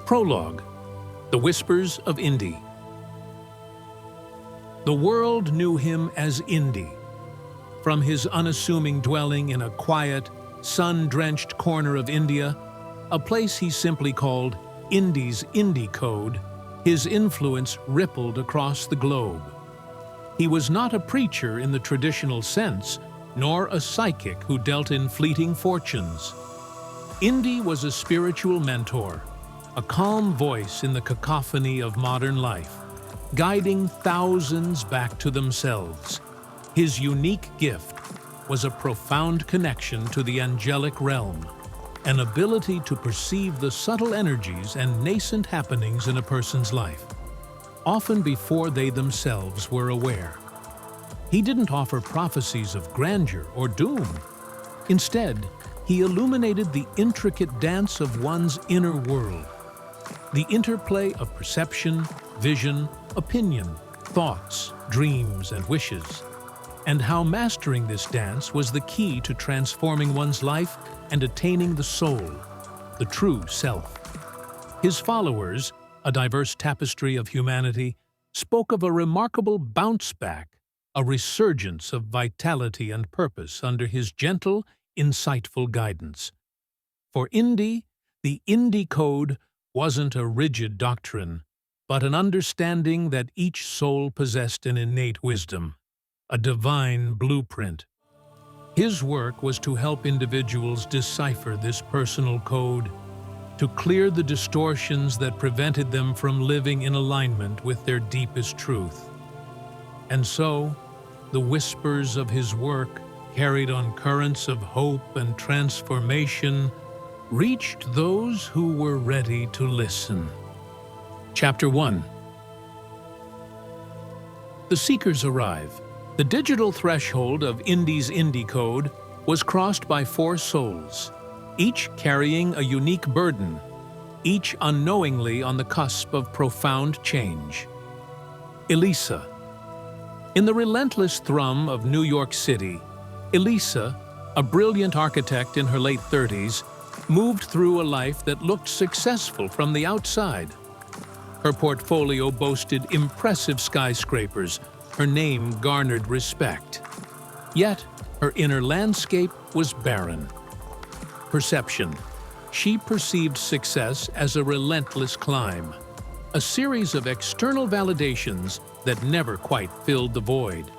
Prologue: The Whispers of Indi. The world knew him as Indi. From his unassuming dwelling in a quiet, sun-drenched corner of India, a place he simply called Indi's Indi Code, his influence rippled across the globe. He was not a preacher in the traditional sense, nor a psychic who dealt in fleeting fortunes. Indi was a spiritual mentor, a calm voice in the cacophony of modern life, guiding thousands back to themselves. His unique gift was a profound connection to the angelic realm, an ability to perceive the subtle energies and nascent happenings in a person's life, often before they themselves were aware. He didn't offer prophecies of grandeur or doom. Instead, he illuminated the intricate dance of one's inner world, the interplay of perception, vision, opinion, thoughts, dreams, and wishes, and how mastering this dance was the key to transforming one's life and attaining the soul, the true self. His followers, a diverse tapestry of humanity, spoke of a remarkable bounce-back, a resurgence of vitality and purpose under his gentle, insightful guidance. For Indi, the Indi Code wasn't a rigid doctrine, but an understanding that each soul possessed an innate wisdom, a divine blueprint. His work was to help individuals decipher this personal code, to clear the distortions that prevented them from living in alignment with their deepest truth. And so, the whispers of his work, carried on currents of hope and transformation, reached those who were ready to listen. Chapter 1. The seekers arrive. The digital threshold of Indi's Indi Code was crossed by 4 souls, each carrying a unique burden, each unknowingly on the cusp of profound change. Elisa. In the relentless thrum of New York City, Elisa, a brilliant architect in her late 30s, moved through a life that looked successful from the outside. Her portfolio boasted impressive skyscrapers, her name garnered respect. Yet, her inner landscape was barren. Perception. She perceived success as a relentless climb, a series of external validations that never quite filled the void.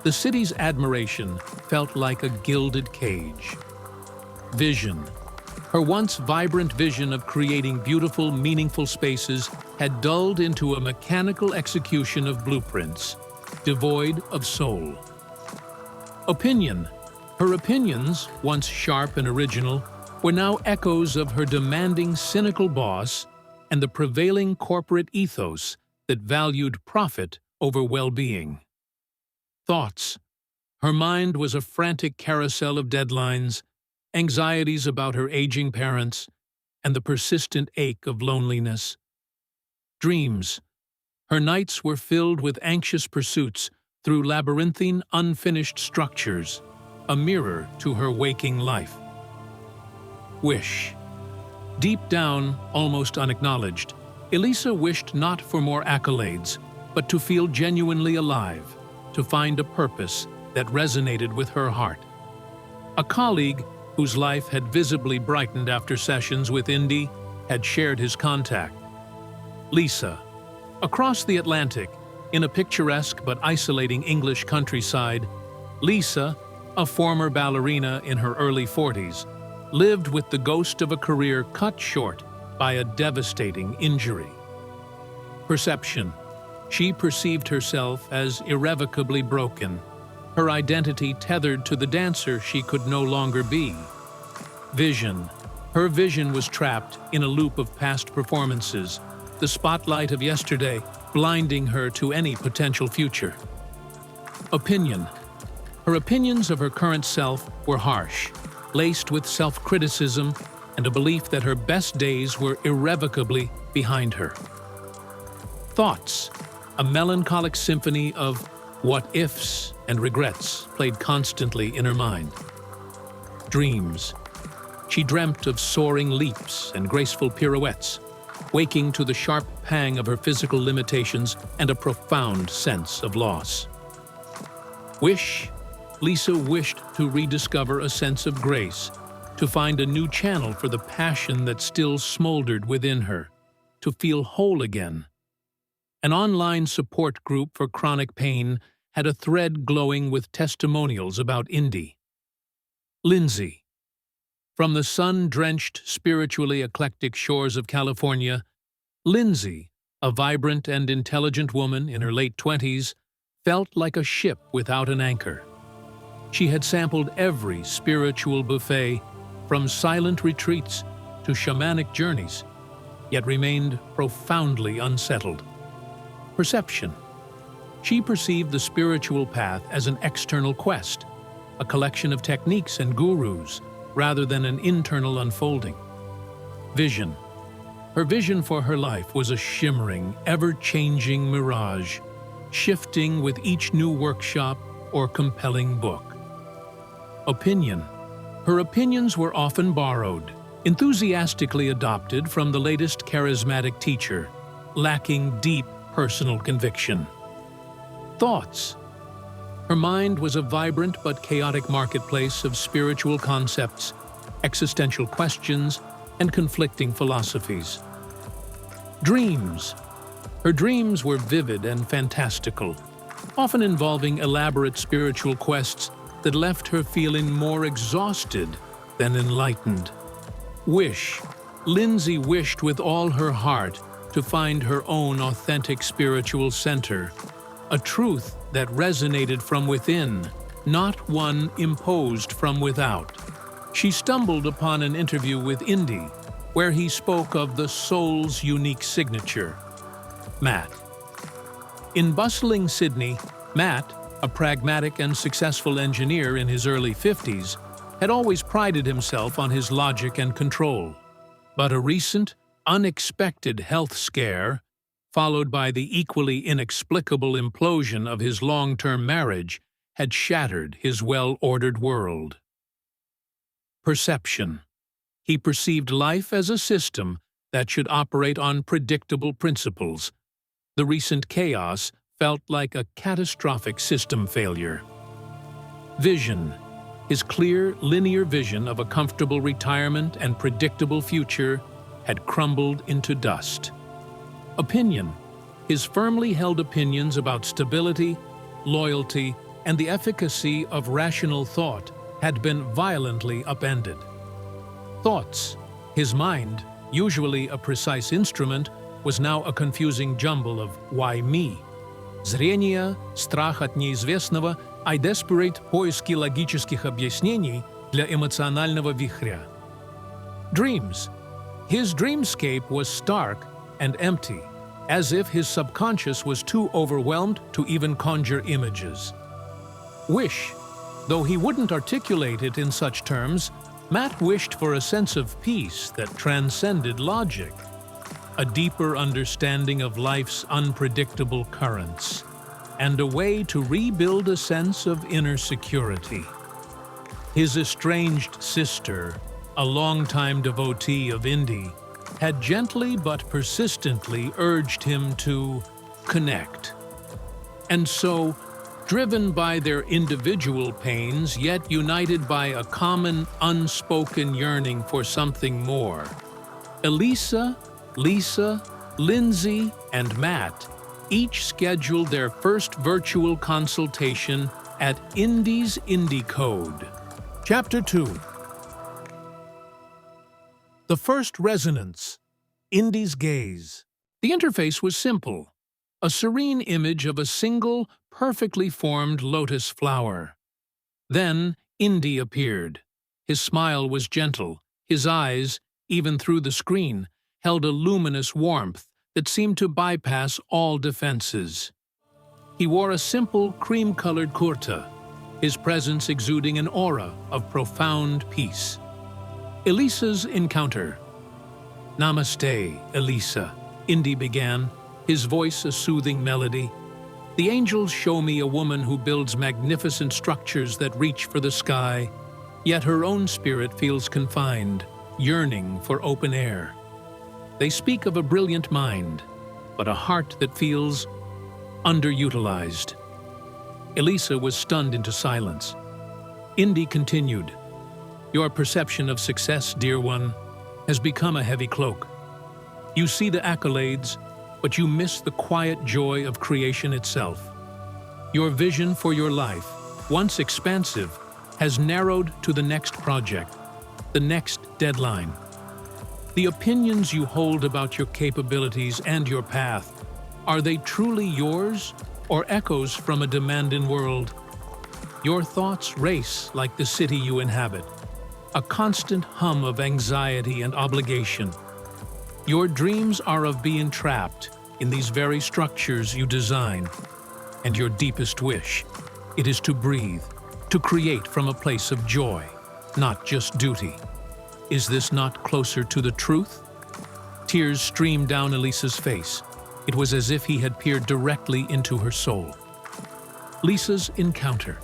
The city's admiration felt like a gilded cage. Vision. Her once vibrant vision of creating beautiful, meaningful spaces had dulled into a mechanical execution of blueprints, devoid of soul. Opinion. Her opinions, once sharp and original, were now echoes of her demanding, cynical boss and the prevailing corporate ethos that valued profit over well-being. Thoughts. Her mind was a frantic carousel of deadlines, anxieties about her aging parents, and the persistent ache of loneliness. Dreams. Her nights were filled with anxious pursuits through labyrinthine, unfinished structures, a mirror to her waking life. Wish. Deep down, almost unacknowledged, Elisa wished not for more accolades, but to feel genuinely alive, to find a purpose that resonated with her heart. A colleague, whose life had visibly brightened after sessions with Indi, had shared his contact. Lisa. Across the Atlantic, in a picturesque but isolating English countryside, Lisa, a former ballerina in her early 40s, lived with the ghost of a career cut short by a devastating injury. Perception. She perceived herself as irrevocably broken, her identity tethered to the dancer she could no longer be. Vision. Her vision was trapped in a loop of past performances, the spotlight of yesterday blinding her to any potential future. Opinion. Her opinions of her current self were harsh, laced with self-criticism and a belief that her best days were irrevocably behind her. Thoughts. A melancholic symphony of what-ifs and regrets played constantly in her mind. Dreams. She dreamt of soaring leaps and graceful pirouettes, waking to the sharp pang of her physical limitations and a profound sense of loss. Lisa wished to rediscover a sense of grace, to find a new channel for the passion that still smoldered within her, to feel whole again. An online support group for chronic pain had a thread glowing with testimonials about Indi. Lindsay. From the sun-drenched, spiritually eclectic shores of California, Lindsay, a vibrant and intelligent woman in her late 20s, felt like a ship without an anchor. She had sampled every spiritual buffet, from silent retreats to shamanic journeys, yet remained profoundly unsettled. Perception. She perceived the spiritual path as an external quest, a collection of techniques and gurus, rather than an internal unfolding. Vision. Her vision for her life was a shimmering, ever-changing mirage, shifting with each new workshop or compelling book. Opinion. Her opinions were often borrowed, enthusiastically adopted from the latest charismatic teacher, lacking deep personal conviction. Thoughts. Her mind was a vibrant but chaotic marketplace of spiritual concepts, existential questions, and conflicting philosophies. Dreams. Her dreams were vivid and fantastical, often involving elaborate spiritual quests that left her feeling more exhausted than enlightened. Lindsay wished with all her heart to find her own authentic spiritual center, a truth that resonated from within, not one imposed from without. She stumbled upon an interview with Indi, where he spoke of the soul's unique signature. Matt. In bustling Sydney, Matt, a pragmatic and successful engineer in his early 50s, had always prided himself on his logic and control. But a recent, unexpected health scare, followed by the equally inexplicable implosion of his long-term marriage, had shattered his well-ordered world. Perception. He perceived life as a system that should operate on predictable principles. The recent chaos felt like a catastrophic system failure. Vision. His clear, linear vision of a comfortable retirement and predictable future had crumbled into dust. Opinion. His firmly held opinions about stability, loyalty, and the efficacy of rational thought had been violently upended. Thoughts. His mind, usually a precise instrument, was now a confusing jumble of «why me?», «зрение», «страх от неизвестного», «I desperate поиски логических объяснений для эмоционального вихря». Dreams. His dreamscape was stark and empty, as if his subconscious was too overwhelmed to even conjure images. Wish. Though he wouldn't articulate it in such terms, Matt wished for a sense of peace that transcended logic, a deeper understanding of life's unpredictable currents, and a way to rebuild a sense of inner security. His estranged sister, a longtime devotee of Indi, had gently but persistently urged him to connect. And so, driven by their individual pains, yet united by a common, unspoken yearning for something more, Elisa, Lisa, Lindsay, and Matt each scheduled their first virtual consultation at Indi's Indi Code. Chapter 2. The First Resonance, Indi's Gaze. The interface was simple, a serene image of a single, perfectly formed lotus flower. Then Indi appeared. His smile was gentle. His eyes, even through the screen, held a luminous warmth that seemed to bypass all defenses. He wore a simple, cream-colored kurta, his presence exuding an aura of profound peace. Elisa's encounter. Namaste, Elisa, Indi began, his voice a soothing melody. The angels show me a woman who builds magnificent structures that reach for the sky, yet her own spirit feels confined, yearning for open air. They speak of a brilliant mind, but a heart that feels underutilized. Elisa was stunned into silence. Indi continued, "Your perception of success, dear one, has become a heavy cloak. You see the accolades, but you miss the quiet joy of creation itself. Your vision for your life, once expansive, has narrowed to the next project, the next deadline. The opinions you hold about your capabilities and your path, are they truly yours or echoes from a demanding world? Your thoughts race like the city you inhabit, a constant hum of anxiety and obligation. Your dreams are of being trapped in these very structures you design, and your deepest wish, it is to breathe, to create from a place of joy, not just duty. Is this not closer to the truth?" Tears streamed down Elisa's face. It was as if he had peered directly into her soul. Lisa's encounter.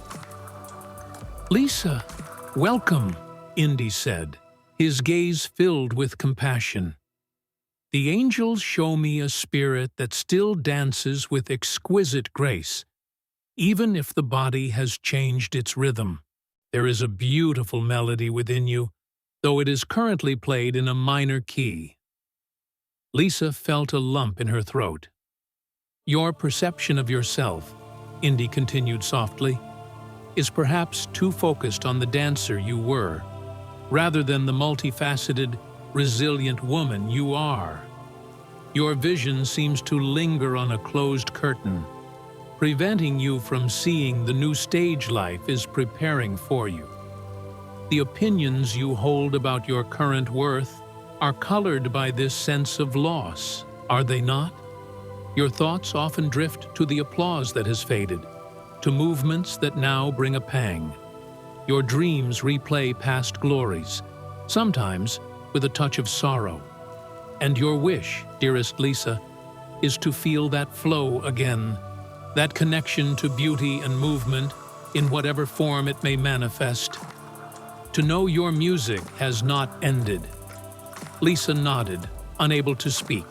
"Lisa, welcome," Indi said, his gaze filled with compassion. "The angels show me a spirit that still dances with exquisite grace, even if the body has changed its rhythm. There is a beautiful melody within you, though it is currently played in a minor key." Lisa felt a lump in her throat. "Your perception of yourself," Indi continued softly, "is perhaps too focused on the dancer you were, rather than the multifaceted, resilient woman you are. Your vision seems to linger on a closed curtain, preventing you from seeing the new stage life is preparing for you. The opinions you hold about your current worth are colored by this sense of loss, are they not? Your thoughts often drift to the applause that has faded, to movements that now bring a pang. Your dreams replay past glories, sometimes with a touch of sorrow. And your wish, dearest Lisa, is to feel that flow again, that connection to beauty and movement in whatever form it may manifest. To know your music has not ended." Lisa nodded, unable to speak,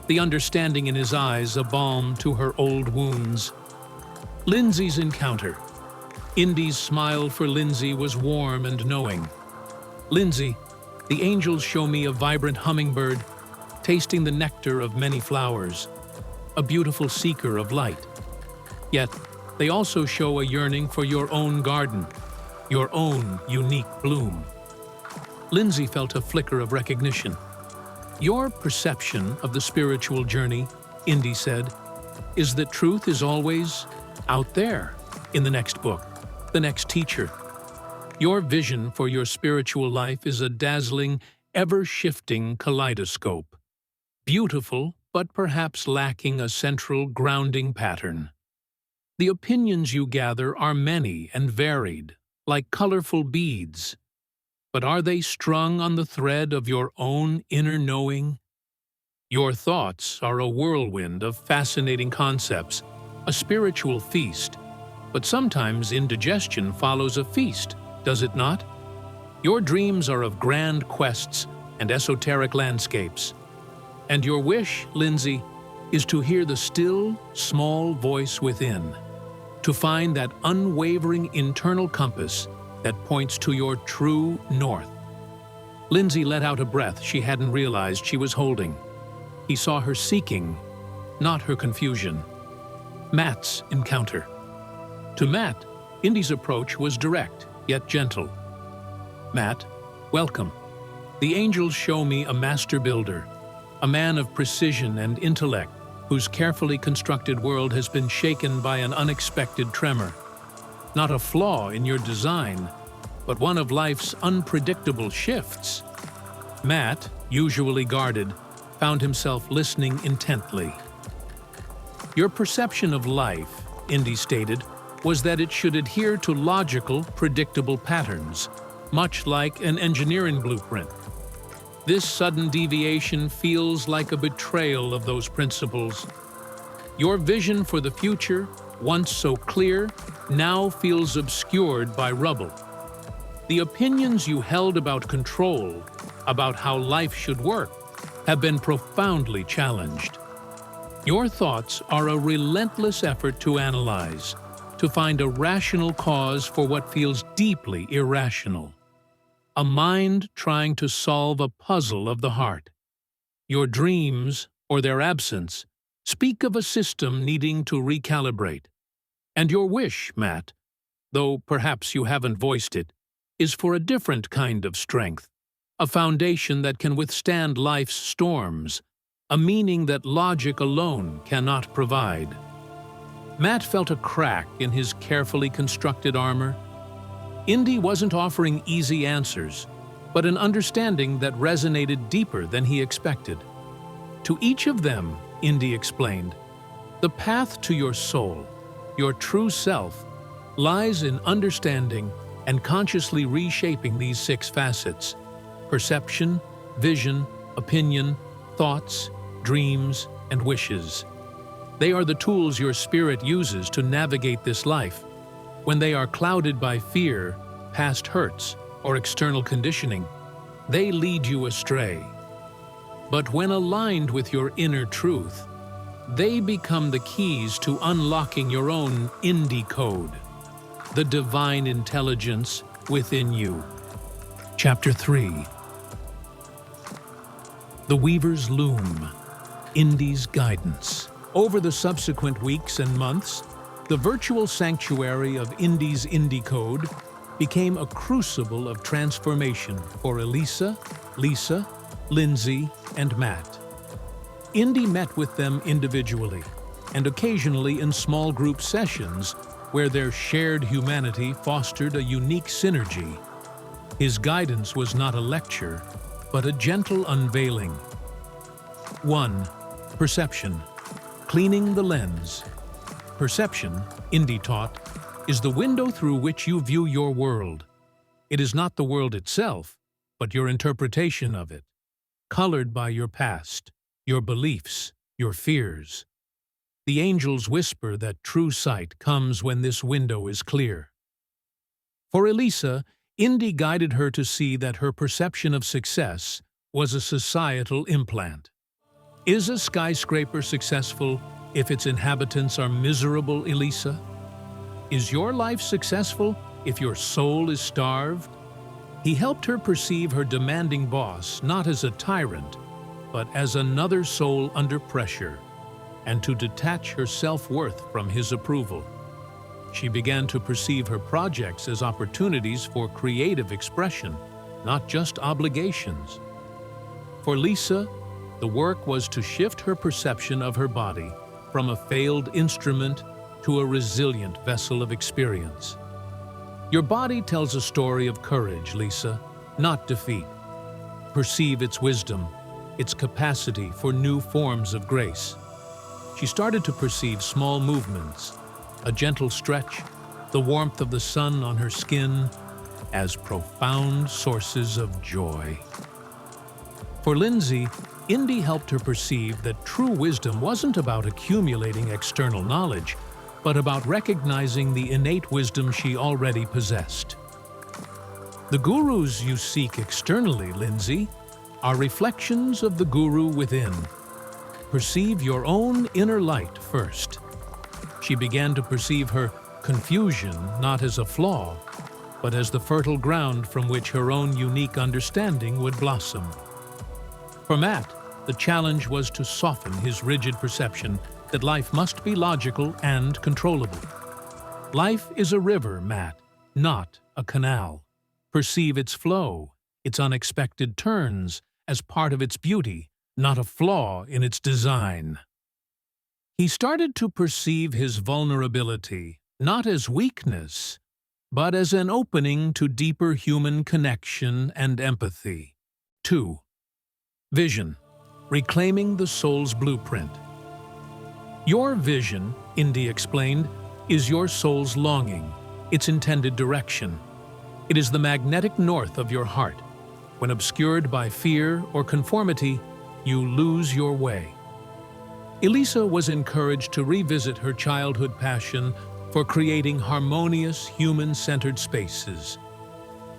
the understanding in his eyes a balm to her old wounds. Lindsay's encounter. Indi's smile for Lindsay was warm and knowing. "Lindsay, the angels show me a vibrant hummingbird, tasting the nectar of many flowers, a beautiful seeker of light. Yet, they also show a yearning for your own garden, your own unique bloom." Lindsay felt a flicker of recognition. "Your perception of the spiritual journey," Indi said, "is that truth is always out there, in the next book, the next teacher. Your vision for your spiritual life is a dazzling, ever-shifting kaleidoscope. Beautiful, but perhaps lacking a central grounding pattern. The opinions you gather are many and varied, like colorful beads. But are they strung on the thread of your own inner knowing? Your thoughts are a whirlwind of fascinating concepts, a spiritual feast. But sometimes indigestion follows a feast, does it not? Your dreams are of grand quests and esoteric landscapes. And your wish, Lindsay, is to hear the still, small voice within, to find that unwavering internal compass that points to your true north." Lindsay let out a breath she hadn't realized she was holding. He saw her seeking, not her confusion. Matt's encounter. To Matt, Indi's approach was direct, yet gentle. "Matt, welcome. The angels show me a master builder, a man of precision and intellect, whose carefully constructed world has been shaken by an unexpected tremor. Not a flaw in your design, but one of life's unpredictable shifts." Matt, usually guarded, found himself listening intently. "Your perception of life," Indi stated, "was that it should adhere to logical, predictable patterns, much like an engineering blueprint. This sudden deviation feels like a betrayal of those principles. Your vision for the future, once so clear, now feels obscured by rubble. The opinions you held about control, about how life should work, have been profoundly challenged. Your thoughts are a relentless effort to analyze, to find a rational cause for what feels deeply irrational. A mind trying to solve a puzzle of the heart. Your dreams, or their absence, speak of a system needing to recalibrate. And your wish, Matt, though perhaps you haven't voiced it, is for a different kind of strength, a foundation that can withstand life's storms, a meaning that logic alone cannot provide. Matt felt a crack in his carefully constructed armor. Indi wasn't offering easy answers, but an understanding that resonated deeper than he expected. To each of them, Indi explained, the path to your soul, your true self, lies in understanding and consciously reshaping these 6 facets: perception, vision, opinion, thoughts, dreams, and wishes. They are the tools your spirit uses to navigate this life. When they are clouded by fear, past hurts, or external conditioning, they lead you astray. But when aligned with your inner truth, they become the keys to unlocking your own Indi code, the divine intelligence within you. Chapter 3. The Weaver's Loom, Indi's Guidance. Over the subsequent weeks and months, the virtual sanctuary of Indi's Indi code became a crucible of transformation for Elisa, Lisa, Lindsay, and Matt. Indi met with them individually, and occasionally in small group sessions where their shared humanity fostered a unique synergy. His guidance was not a lecture, but a gentle unveiling. 1. Perception. Cleaning the lens. Perception, Indi taught, is the window through which you view your world. It is not the world itself, but your interpretation of it, colored by your past, your beliefs, your fears. The angels whisper that true sight comes when this window is clear. For Elisa, Indi guided her to see that her perception of success was a societal implant. Is a skyscraper successful if its inhabitants are miserable, Elisa? Is your life successful if your soul is starved? He helped her perceive her demanding boss not as a tyrant, but as another soul under pressure, and to detach her self-worth from his approval. She began to perceive her projects as opportunities for creative expression, not just obligations. For Lisa, the work was to shift her perception of her body from a failed instrument to a resilient vessel of experience. Your body tells a story of courage, Lisa, not defeat. Perceive its wisdom, its capacity for new forms of grace. She started to perceive small movements, a gentle stretch, the warmth of the sun on her skin, as profound sources of joy. For Lindsay, Indi helped her perceive that true wisdom wasn't about accumulating external knowledge, but about recognizing the innate wisdom she already possessed. The gurus you seek externally, Lindsay, are reflections of the guru within. Perceive your own inner light first. She began to perceive her confusion not as a flaw, but as the fertile ground from which her own unique understanding would blossom. For Matt, the challenge was to soften his rigid perception that life must be logical and controllable. Life is a river, Matt, not a canal. Perceive its flow, its unexpected turns, as part of its beauty, not a flaw in its design. He started to perceive his vulnerability, not as weakness, but as an opening to deeper human connection and empathy. 2. Vision. Reclaiming the soul's blueprint. Your vision, Indi explained, is your soul's longing, its intended direction. It is the magnetic north of your heart. When obscured by fear or conformity, you lose your way. Elisa was encouraged to revisit her childhood passion for creating harmonious, human-centered spaces.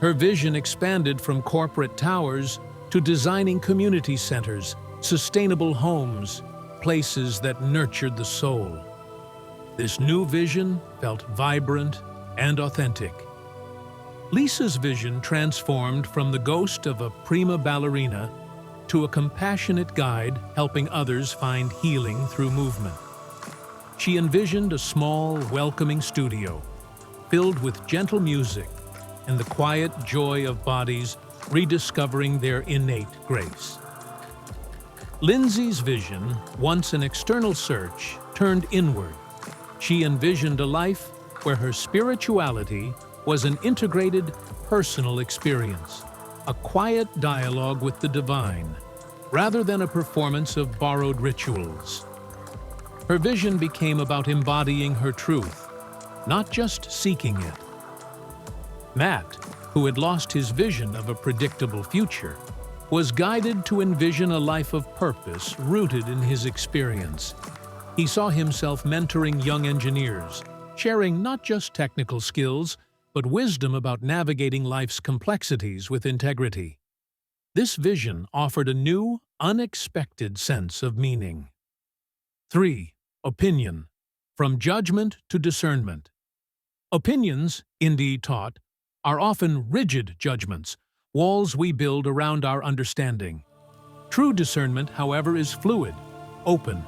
Her vision expanded from corporate towers to designing community centers sustainable homes, places that nurtured the soul. This new vision felt vibrant and authentic. Lisa's vision transformed from the ghost of a prima ballerina to a compassionate guide helping others find healing through movement. She envisioned a small, welcoming studio filled with gentle music and the quiet joy of bodies rediscovering their innate grace. Lindsay's vision, once an external search, turned inward. She envisioned a life where her spirituality was an integrated, personal experience, a quiet dialogue with the divine, rather than a performance of borrowed rituals. Her vision became about embodying her truth, not just seeking it. Matt, who had lost his vision of a predictable future, was guided to envision a life of purpose rooted in his experience. He saw himself mentoring young engineers, sharing not just technical skills, but wisdom about navigating life's complexities with integrity. This vision offered a new, unexpected sense of meaning. 3. Opinion. From judgment to discernment. Opinions, Indi taught, are often rigid judgments, walls we build around our understanding. True discernment, however, is fluid, open,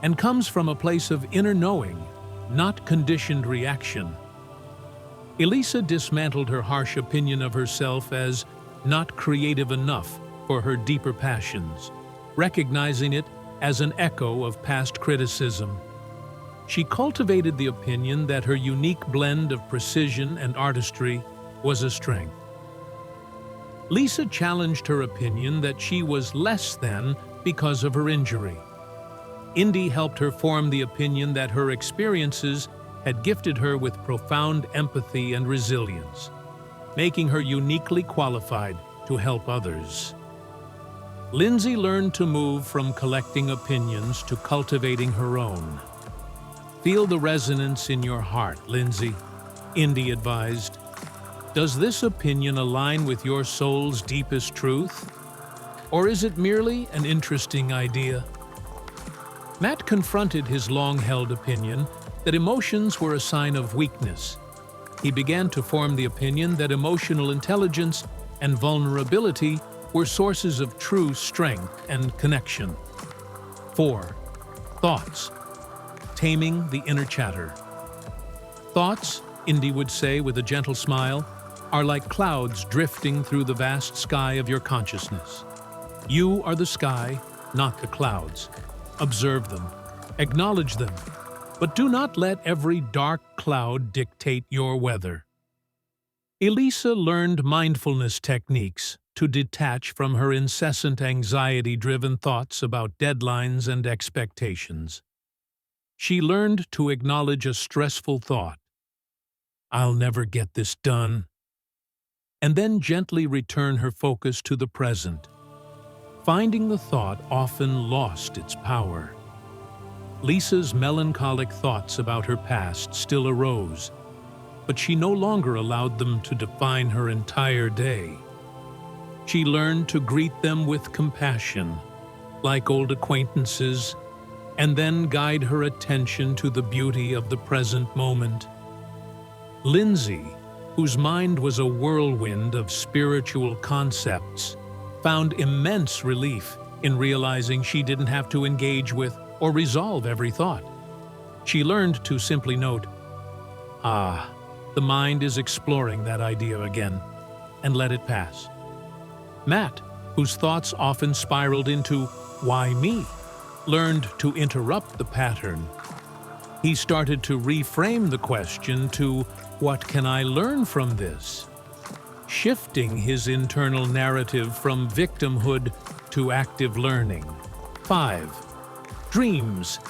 and comes from a place of inner knowing, not conditioned reaction. Elisa dismantled her harsh opinion of herself as not creative enough for her deeper passions, recognizing it as an echo of past criticism. She cultivated the opinion that her unique blend of precision and artistry was a strength. Lisa challenged her opinion that she was less than because of her injury. Indi helped her form the opinion that her experiences had gifted her with profound empathy and resilience, making her uniquely qualified to help others. Lindsay learned to move from collecting opinions to cultivating her own. Feel the resonance in your heart, Lindsay, Indi advised. Does this opinion align with your soul's deepest truth? Or is it merely an interesting idea? Matt confronted his long-held opinion that emotions were a sign of weakness. He began to form the opinion that emotional intelligence and vulnerability were sources of true strength and connection. 4. Thoughts. Taming the inner chatter. Thoughts, Indi would say with a gentle smile, are like clouds drifting through the vast sky of your consciousness. You are the sky, not the clouds. Observe them, acknowledge them, but do not let every dark cloud dictate your weather. Elisa learned mindfulness techniques to detach from her incessant anxiety-driven thoughts about deadlines and expectations. She learned to acknowledge a stressful thought, "I'll never get this done," and then gently return her focus to the present. Finding the thought often lost its power. Lisa's melancholic thoughts about her past still arose, but she no longer allowed them to define her entire day. She learned to greet them with compassion, like old acquaintances, and then guide her attention to the beauty of the present moment. Lindsay, whose mind was a whirlwind of spiritual concepts, found immense relief in realizing she didn't have to engage with or resolve every thought. She learned to simply note, the mind is exploring that idea again, and let it pass. Matt, whose thoughts often spiraled into, "Why me?" learned to interrupt the pattern. He started to reframe the question to, "What can I learn from this?" shifting his internal narrative from victimhood to active learning. 5. Dreams.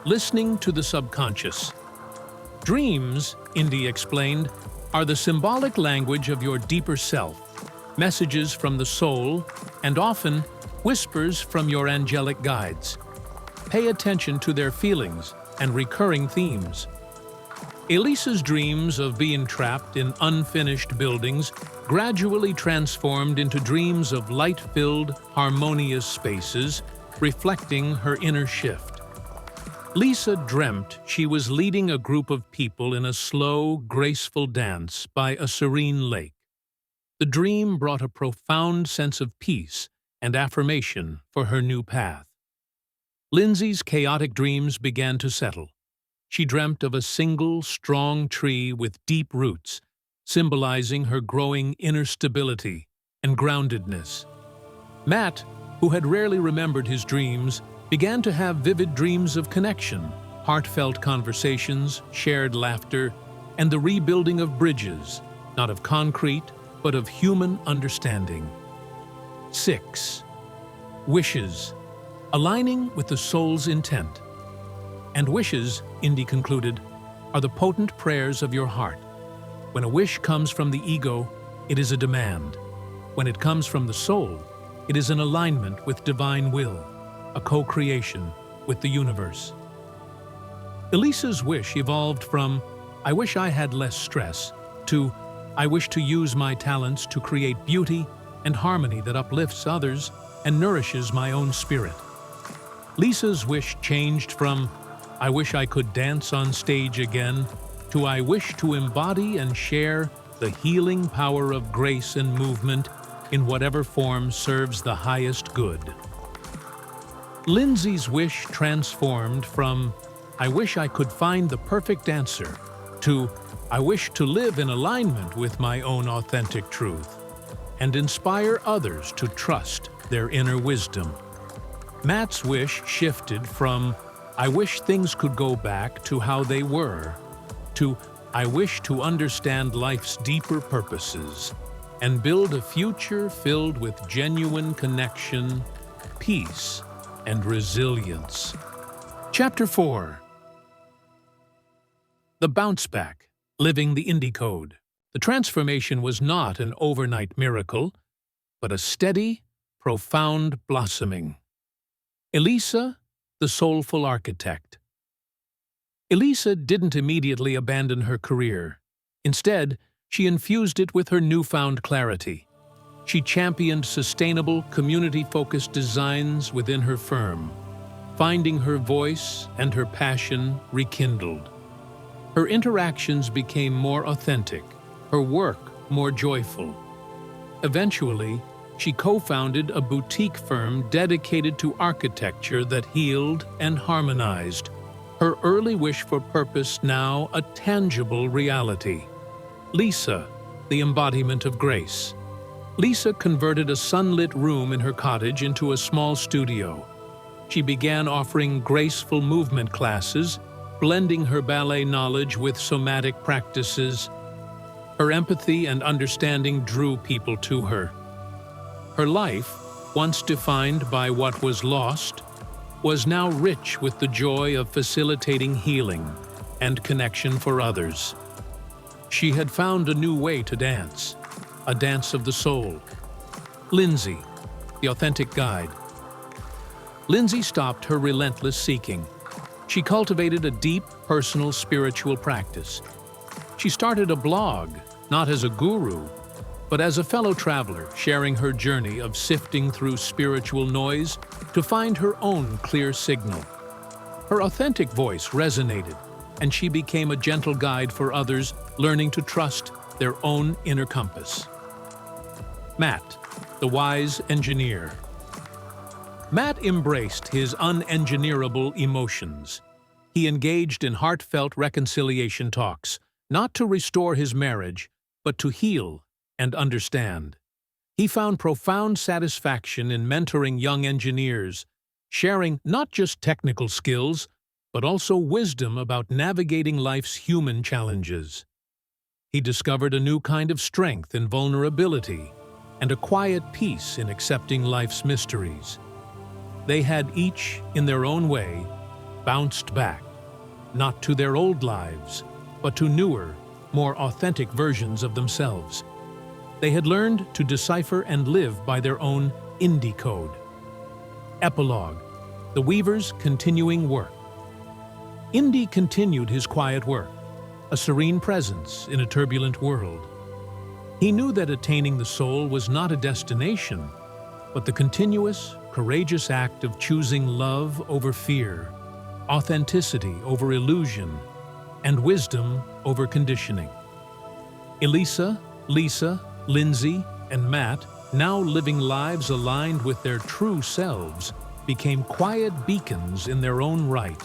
Listening to the subconscious. Dreams, Indi explained, are the symbolic language of your deeper self, messages from the soul, and often whispers from your angelic guides. Pay attention to their feelings and recurring themes. Elisa's dreams of being trapped in unfinished buildings gradually transformed into dreams of light-filled, harmonious spaces reflecting her inner shift. Lisa dreamt she was leading a group of people in a slow, graceful dance by a serene lake. The dream brought a profound sense of peace and affirmation for her new path. Lindsay's chaotic dreams began to settle. She dreamt of a single, strong tree with deep roots, symbolizing her growing inner stability and groundedness. Matt, who had rarely remembered his dreams, began to have vivid dreams of connection, heartfelt conversations, shared laughter, and the rebuilding of bridges, not of concrete, but of human understanding. 6. Wishes, aligning with the soul's intent. And wishes, Indi concluded, are the potent prayers of your heart. When a wish comes from the ego, it is a demand. When it comes from the soul, it is an alignment with divine will, a co-creation with the universe. Elisa's wish evolved from, "I wish I had less stress," to, "I wish to use my talents to create beauty and harmony that uplifts others and nourishes my own spirit." Lisa's wish changed from, "I wish I could dance on stage again," to, "I wish to embody and share the healing power of grace and movement in whatever form serves the highest good." Lindsay's wish transformed from, "I wish I could find the perfect answer," to, "I wish to live in alignment with my own authentic truth and inspire others to trust their inner wisdom." Matt's wish shifted from, "I wish things could go back to how they were," to, "I wish to understand life's deeper purposes and build a future filled with genuine connection, peace, and resilience." Chapter 4. The Bounce Back, Living the Indi Code. The transformation was not an overnight miracle, but a steady, profound blossoming. Elisa, the soulful architect. Elisa didn't immediately abandon her career. Instead, she infused it with her newfound clarity. She championed sustainable, community-focused designs within her firm, finding her voice and her passion rekindled. Her interactions became more authentic, her work more joyful. Eventually, she co-founded a boutique firm dedicated to architecture that healed and harmonized, her early wish for purpose now a tangible reality. Lisa, the embodiment of grace. Lisa converted a sunlit room in her cottage into a small studio. She began offering graceful movement classes, blending her ballet knowledge with somatic practices. Her empathy and understanding drew people to her. Her life, once defined by what was lost, was now rich with the joy of facilitating healing and connection for others. She had found a new way to dance, a dance of the soul. Lindsay, the authentic guide. Lindsay stopped her relentless seeking. She cultivated a deep, personal spiritual practice. She started a blog, not as a guru, but as a fellow traveler, sharing her journey of sifting through spiritual noise to find her own clear signal. Her authentic voice resonated, and she became a gentle guide for others learning to trust their own inner compass. Matt, the wise engineer. Matt embraced his unengineerable emotions. He engaged in heartfelt reconciliation talks, not to restore his marriage, but to heal and understand. He found profound satisfaction in mentoring young engineers, sharing not just technical skills, but also wisdom about navigating life's human challenges. He discovered a new kind of strength in vulnerability and a quiet peace in accepting life's mysteries. They had each, in their own way, bounced back, not to their old lives, but to newer, more authentic versions of themselves. They had learned to decipher and live by their own Indi code. Epilogue: The Weaver's continuing work. Indi continued his quiet work, a serene presence in a turbulent world. He knew that attaining the soul was not a destination, but the continuous, courageous act of choosing love over fear, authenticity over illusion, and wisdom over conditioning. Elisa, Lisa, Lindsay, and Matt, now living lives aligned with their true selves, became quiet beacons in their own right,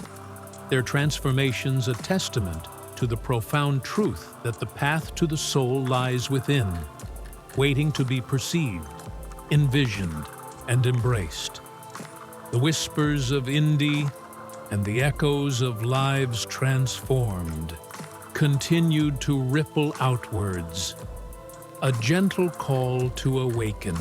their transformations a testament to the profound truth that the path to the soul lies within, waiting to be perceived, envisioned, and embraced. The whispers of Indi and the echoes of lives transformed continued to ripple outwards, a gentle call to awaken.